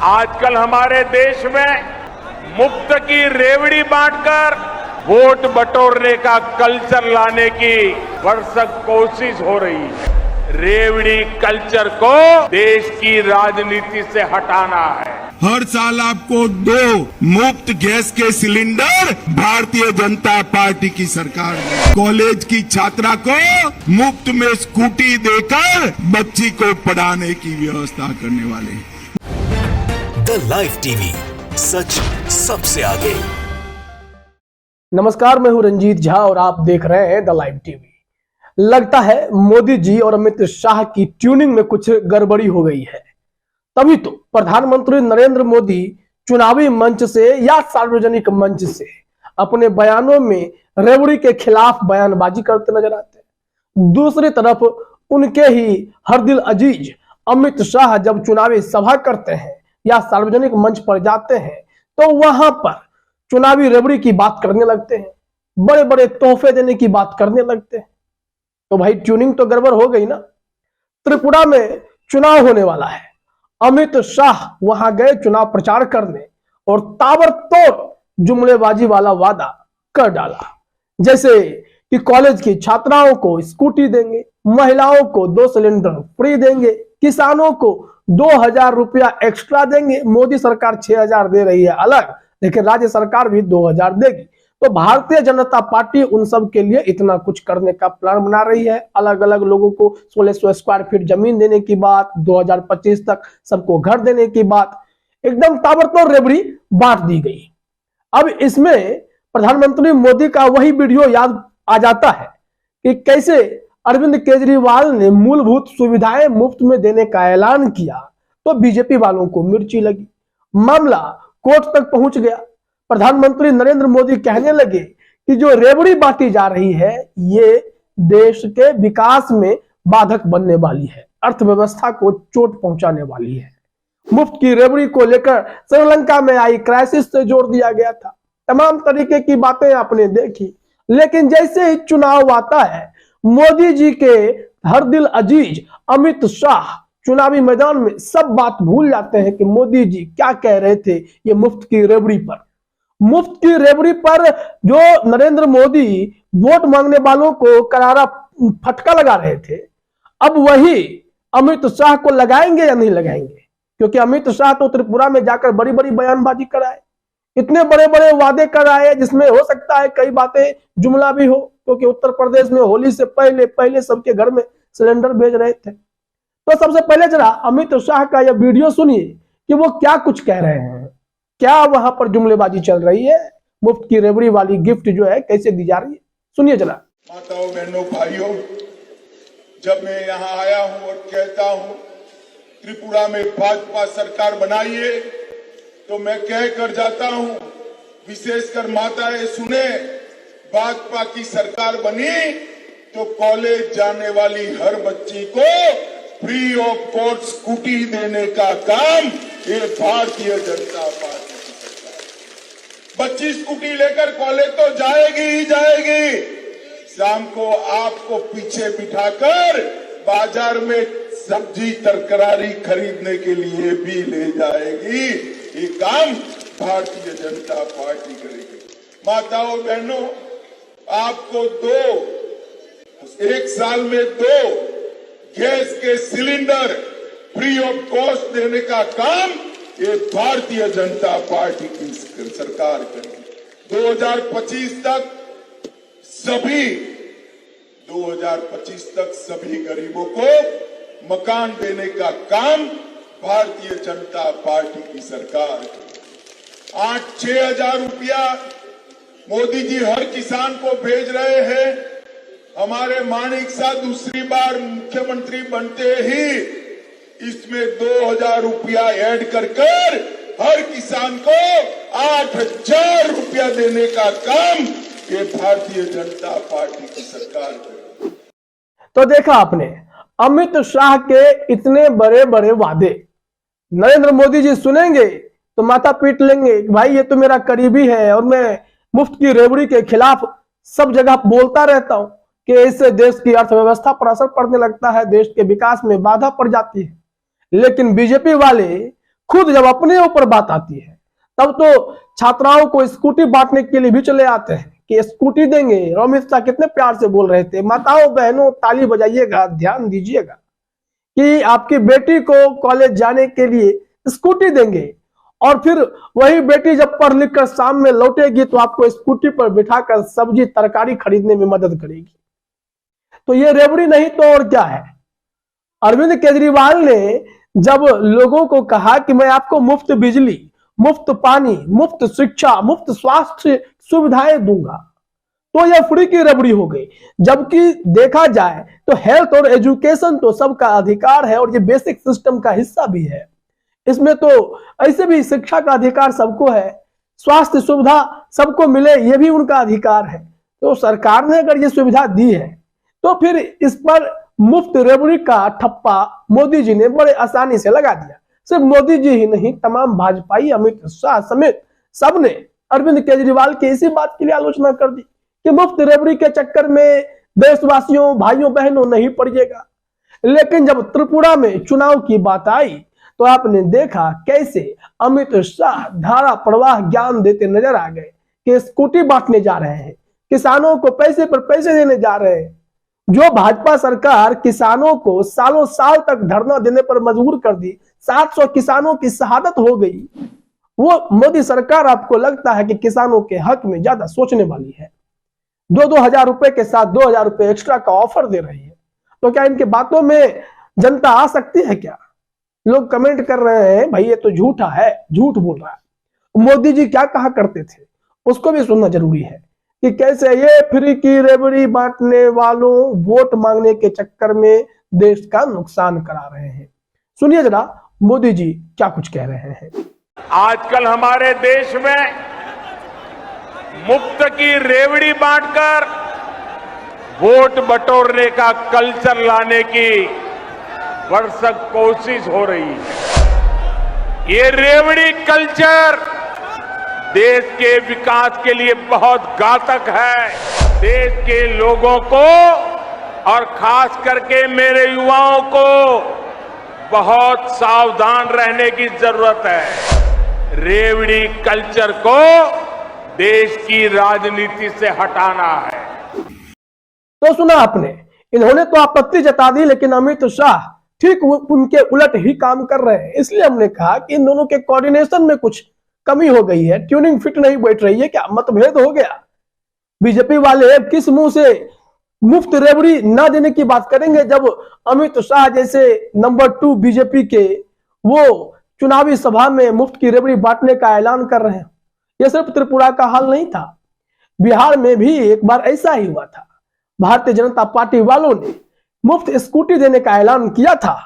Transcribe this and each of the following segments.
आजकल हमारे देश में मुफ्त की रेवड़ी बांटकर वोट बटोरने का कल्चर लाने की भरसक कोशिश हो रही है। रेवड़ी कल्चर को देश की राजनीति से हटाना है। हर साल आपको 2 मुफ्त गैस के सिलेंडर भारतीय जनता पार्टी की सरकार ने कॉलेज की छात्रा को मुफ्त में स्कूटी देकर बच्ची को पढ़ाने की व्यवस्था करने वाले हैं। द लाइव टीवी, सच सबसे आगे। नमस्कार, मैं हूं रंजीत झा और आप देख रहे हैं द लाइव टीवी। लगता है मोदी जी और अमित शाह की ट्यूनिंग में कुछ गड़बड़ी हो गई है, तभी तो प्रधानमंत्री नरेंद्र मोदी चुनावी मंच से या सार्वजनिक मंच से अपने बयानों में रेवड़ी के खिलाफ बयानबाजी करते नजर आते हैं। दूसरी तरफ उनके ही हर दिल अजीज अमित शाह जब चुनावी सभा करते हैं या सार्वजनिक मंच पर जाते हैं तो वहां पर चुनावी रेवड़ी की बात करने लगते हैं, बड़े बड़े तोहफे देने की बात करने लगते हैं। तो भाई ट्यूनिंग तो गड़बड़ हो गई ना। त्रिपुरा में चुनाव होने वाला है, अमित शाह वहां गए चुनाव प्रचार करने और ताबड़तोड़ जुमलेबाजी वाला वादा कर डाला, जैसे कि कॉलेज की छात्राओं को स्कूटी देंगे, महिलाओं को 2 सिलेंडर फ्री देंगे, किसानों को 2000 रुपया एक्स्ट्रा देंगे। मोदी सरकार 6000 दे रही है अलग, लेकिन राज्य सरकार भी 2000 देगी। तो भारतीय जनता पार्टी उन सब के लिए इतना कुछ करने का प्लान बना रही है। अलग अलग लोगों को 1600 स्क्वायर फीट जमीन देने की बात, 2025 तक सबको घर देने की बात, एकदम ताबड़तोड़ रेवड़ी बांट दी गई। अब इसमें प्रधानमंत्री मोदी का वही वीडियो याद आ जाता है कि कैसे अरविंद केजरीवाल ने मूलभूत सुविधाएं मुफ्त में देने का ऐलान किया तो बीजेपी वालों को मिर्ची लगी, मामला कोर्ट तक पहुंच गया। प्रधानमंत्री नरेंद्र मोदी कहने लगे कि जो रेवड़ी बांटी जा रही है ये देश के विकास में बाधक बनने वाली है, अर्थव्यवस्था को चोट पहुंचाने वाली है। मुफ्त की रेवड़ी को लेकर श्रीलंका में आई क्राइसिस से जोड़ दिया गया था। तमाम तरीके की बातें आपने देखी, लेकिन जैसे ही चुनाव आता है मोदी जी के हर दिल अजीज अमित शाह चुनावी मैदान में सब बात भूल जाते हैं कि मोदी जी क्या कह रहे थे ये मुफ्त की रेवड़ी पर। मुफ्त की रेवड़ी पर जो नरेंद्र मोदी वोट मांगने वालों को करारा फटका लगा रहे थे, अब वही अमित शाह को लगाएंगे या नहीं लगाएंगे? क्योंकि अमित शाह तो त्रिपुरा में जाकर बड़ी बड़ी बयानबाजी कराए, इतने बड़े बड़े वादे कराए जिसमें हो सकता है कई बातें जुमला भी हो, क्योंकि उत्तर प्रदेश में होली से पहले सबके घर में सिलेंडर भेज रहे थे। तो सबसे पहले जरा अमित शाह का यह वीडियो सुनिए कि वो क्या कुछ कह रहे हैं, क्या वहां पर जुमलेबाजी चल रही है, मुफ्त की रेवड़ी वाली गिफ्ट जो है कैसे दी जा रही है, सुनिए जरा। माताओं, बहनों, भाइयों, जब मैं यहाँ आया हूँ और कहता हूँ त्रिपुरा में भाजपा सरकार बनाइए तो मैं कह कर जाता हूँ, विशेषकर माताएं सुने, भाजपा की सरकार बनी तो कॉलेज जाने वाली हर बच्ची को फ्री ऑफ कॉस्ट स्कूटी देने का काम ये भारतीय जनता पार्टी की सरकार। बच्ची स्कूटी लेकर कॉलेज तो जाएगी ही जाएगी, शाम को आपको पीछे बिठाकर बाजार में सब्जी तरकारी खरीदने के लिए भी ले जाएगी। ये काम भारतीय जनता पार्टी करेगी। माताओं, बहनों, आपको 1 साल में 2 गैस के सिलेंडर फ्री ऑफ कॉस्ट देने का काम ये भारतीय जनता पार्टी की सरकार करेगी। 2025 तक सभी गरीबों को मकान देने का काम भारतीय जनता पार्टी की सरकार करेगी। 8-6 हजार रुपया मोदी जी हर किसान को भेज रहे हैं। हमारे माणिक शाह दूसरी बार मुख्यमंत्री बनते ही इसमें 2000 रुपया ऐड कर हर किसान को 8000 रुपया देने का काम ये भारतीय जनता पार्टी की सरकार करेगी। तो देखा आपने अमित शाह के इतने बड़े बड़े वादे, नरेंद्र मोदी जी सुनेंगे तो माथा पीट लेंगे, भाई ये तो मेरा करीबी है और मैं मुफ्त की रेवड़ी के खिलाफ सब जगह बोलता रहता हूं कि इससे देश की अर्थव्यवस्था पर असर पड़ने लगता है, देश के विकास में बाधा पड़ जाती है। लेकिन बीजेपी वाले खुद जब अपने ऊपर बात आती है तब तो छात्राओं को स्कूटी बांटने के लिए भी चले आते हैं कि स्कूटी देंगे। अमित शाह कितने प्यार से बोल रहे थे, माताओं बहनों ताली बजाइएगा, ध्यान दीजिएगा कि आपकी बेटी को कॉलेज जाने के लिए स्कूटी देंगे और फिर वही बेटी जब पढ़ लिख कर शाम में लौटेगी तो आपको स्कूटी पर बिठाकर सब्जी तरकारी खरीदने में मदद करेगी। तो ये रेवड़ी नहीं तो और क्या है। अरविंद केजरीवाल ने जब लोगों को कहा कि मैं आपको मुफ्त बिजली, मुफ्त पानी, मुफ्त शिक्षा, मुफ्त स्वास्थ्य सुविधाएं दूंगा, तो यह फ्री की रबड़ी हो गई। जबकि देखा जाए तो हेल्थ और एजुकेशन तो सबका अधिकार है और ये बेसिक सिस्टम का हिस्सा भी है। इसमें तो ऐसे भी शिक्षा का अधिकार सबको है, स्वास्थ्य सुविधा सबको मिले ये भी उनका अधिकार है। तो सरकार ने अगर ये सुविधा दी है तो फिर इस पर मुफ्त रेवड़ी का ठप्पा मोदी जी ने बड़े आसानी से लगा दिया। सिर्फ मोदी जी ही नहीं, तमाम भाजपाई, अमित शाह समेत सबने अरविंद केजरीवाल की इसी बात के लिए आलोचना कर दी कि मुफ्त रेवड़ी के चक्कर में देशवासियों, भाइयों बहनों नहीं पड़िएगा। लेकिन जब त्रिपुरा में चुनाव की बात आई तो आपने देखा कैसे अमित शाह धारा प्रवाह ज्ञान देते नजर आ गए कि स्कूटी बांटने जा रहे हैं, किसानों को पैसे पर पैसे देने जा रहे हैं। जो भाजपा सरकार किसानों को सालों साल तक धरना देने पर मजबूर कर दी, 700 किसानों की शहादत हो गई, वो मोदी सरकार आपको लगता है कि किसानों के हक में ज्यादा सोचने वाली है। 2-2 हजार रुपए के साथ 2 हजार रुपए एक्स्ट्रा का ऑफर दे रही है। तो क्या इनके बातों में जनता आ सकती है क्या? लोग कमेंट कर रहे हैं भाई ये तो झूठा है, झूठ बोल रहा है। मोदी जी क्या कहा करते थे उसको भी सुनना जरूरी है कि कैसे ये फ्री की रेवड़ी बांटने वालों वोट मांगने के चक्कर में देश का नुकसान करा रहे हैं। सुनिए जरा मोदी जी क्या कुछ कह रहे हैं। आजकल हमारे देश में मुफ्त की रेवड़ी बांटकर वोट बटोरने का कल्चर लाने की भरसक कोशिश हो रही है। ये रेवड़ी कल्चर देश के विकास के लिए बहुत घातक है। देश के लोगों को और खास करके मेरे युवाओं को बहुत सावधान रहने की जरूरत है। रेवड़ी कल्चर को देश की राजनीति से हटाना है। तो सुना आपने, इन्होंने तो आपत्ति जता दी लेकिन अमित शाह ठीक उनके उलट ही काम कर रहे हैं। इसलिए हमने कहा कि इन दोनों के कोऑर्डिनेशन में कुछ कमी हो गई है, ट्यूनिंग फिट नहीं बैठ रही है। क्या मतभेद हो गया? बीजेपी वाले किस मुंह से मुफ्त रेवड़ी ना देने की बात करेंगे जब अमित शाह जैसे नंबर 2 बीजेपी के वो चुनावी सभा में मुफ्त की रेवड़ी बांटने का ऐलान कर रहे हैं। यह सिर्फ त्रिपुरा का हाल नहीं था, बिहार में भी एक बार ऐसा ही हुआ था। भारतीय जनता पार्टी वालों ने मुफ्त स्कूटी देने का ऐलान किया था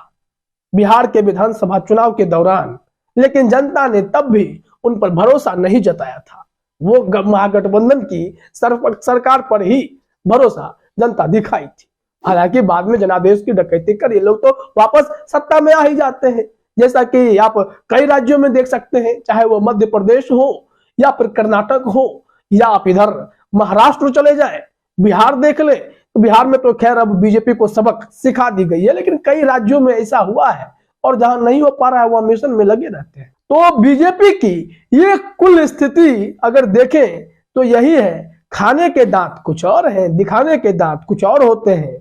बिहार के विधानसभा चुनाव के दौरान, लेकिन जनता ने तब भी उन पर भरोसा नहीं जताया था। वो महागठबंधन की सरकार पर ही भरोसा जनता दिखाई थी। हालांकि बाद में जनादेश की डकैती कर ये लोग तो वापस सत्ता में आ ही जाते हैं, जैसा कि आप कई राज्यों में देख सकते हैं, चाहे वो मध्य प्रदेश हो या फिर कर्नाटक हो या आप इधर महाराष्ट्र चले जाए, बिहार देख ले। तो बिहार में तो खैर अब बीजेपी को सबक सिखा दी गई है, लेकिन कई राज्यों में ऐसा हुआ है और जहां नहीं हो पा रहा है वहां मिशन में लगे रहते हैं। तो बीजेपी की ये कुल स्थिति अगर देखें तो यही है, खाने के दांत कुछ और हैं, दिखाने के दांत कुछ और होते हैं।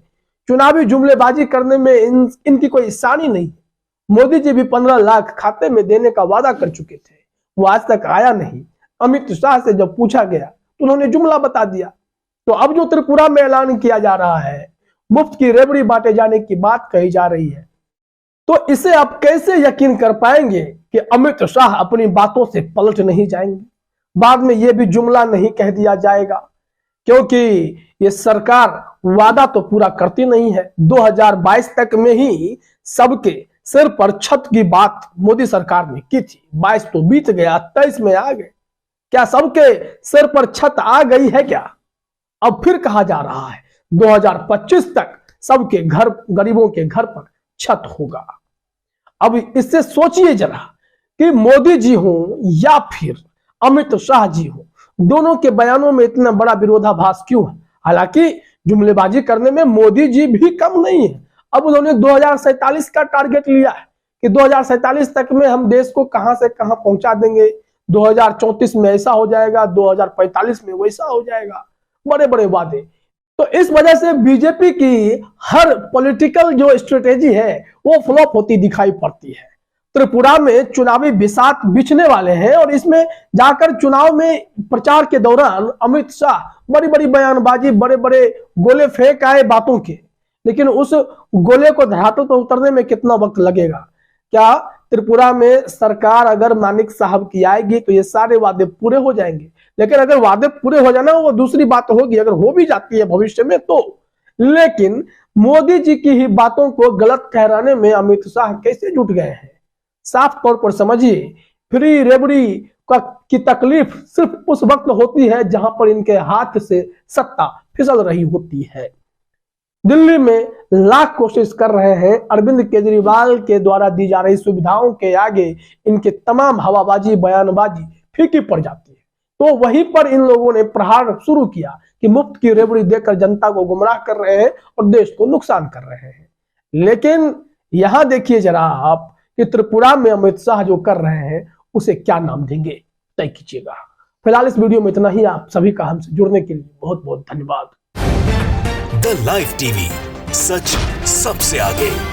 चुनावी जुमलेबाजी करने में इनकी कोई आसानी नहीं। मोदी जी भी 15 लाख खाते में देने का वादा कर चुके थे, वो आज तक आया नहीं। अमित शाह से जब पूछा गया तो उन्होंने जुमला बता दिया। तो अब जो त्रिपुरा में ऐलान किया जा रहा है, मुफ्त की रेवड़ी बांटे जाने की बात कही जा रही है, तो इसे आप कैसे यकीन कर पाएंगे कि अमित शाह अपनी बातों से पलट नहीं जाएंगे? बाद में यह भी जुमला नहीं कह दिया जाएगा, क्योंकि ये सरकार वादा तो पूरा करती नहीं है। 2022 तक में ही सबके सिर पर छत की बात मोदी सरकार ने की थी। 22 तो बीत गया, 23 में आ गए। क्या सबके सिर पर छत आ गई है क्या? अब फिर कहा जा रहा है 2025 तक सबके घर, गरीबों के घर पर छत होगा। अब इससे सोचिए जरा कि मोदी जी हो या फिर अमित शाह जी हो, दोनों के बयानों में इतना बड़ा विरोधाभास क्यों है? हालांकि जुमलेबाजी करने में मोदी जी भी कम नहीं है। अब उन्होंने 2047 का टारगेट लिया है कि 2047 तक में हम देश को कहां से कहां पहुंचा देंगे, 2034 में ऐसा हो जाएगा, 2045 में वैसा हो जाएगा, बड़े बड़े वादे। तो इस वजह से बीजेपी की हर पॉलिटिकल जो स्ट्रेटेजी है वो फ्लॉप होती दिखाई पड़ती है। त्रिपुरा में चुनावी बिसात बिछने वाले हैं और इसमें जाकर चुनाव में प्रचार के दौरान अमित शाह बड़ी बड़ी बयानबाजी, बड़े बड़े गोले फेंक आए बातों के, लेकिन उस गोले को धरातल पर उतरने में कितना वक्त लगेगा? क्या त्रिपुरा में सरकार अगर मानिक साहब की आएगी तो ये सारे वादे पूरे हो जाएंगे? लेकिन अगर वादे पूरे हो जाना वो दूसरी बात होगी, अगर हो भी जाती है भविष्य में तो। लेकिन मोदी जी की ही बातों को गलत ठहराने में अमित शाह कैसे जुट गए हैं? साफ तौर पर समझिए, फ्री रेबड़ी की तकलीफ सिर्फ उस वक्त होती है जहां पर इनके हाथ से सत्ता फिसल रही होती है। दिल्ली में लाख कोशिश कर रहे हैं, अरविंद केजरीवाल के द्वारा दी जा रही सुविधाओं के आगे इनके तमाम हवाबाजी, बयानबाजी फीकी पड़ जाती है। तो वहीं पर इन लोगों ने प्रहार शुरू किया कि मुफ्त की रेबड़ी देकर जनता को गुमराह कर रहे हैं और देश को नुकसान कर रहे हैं। लेकिन यहां देखिए जरा आप कि त्रिपुरा में अमित शाह जो कर रहे हैं उसे क्या नाम देंगे, तय कीजिएगा। फिलहाल इस वीडियो में इतना ही। आप सभी का हमसे जुड़ने के लिए बहुत बहुत धन्यवाद। द लाइव टीवी, सच सबसे आगे।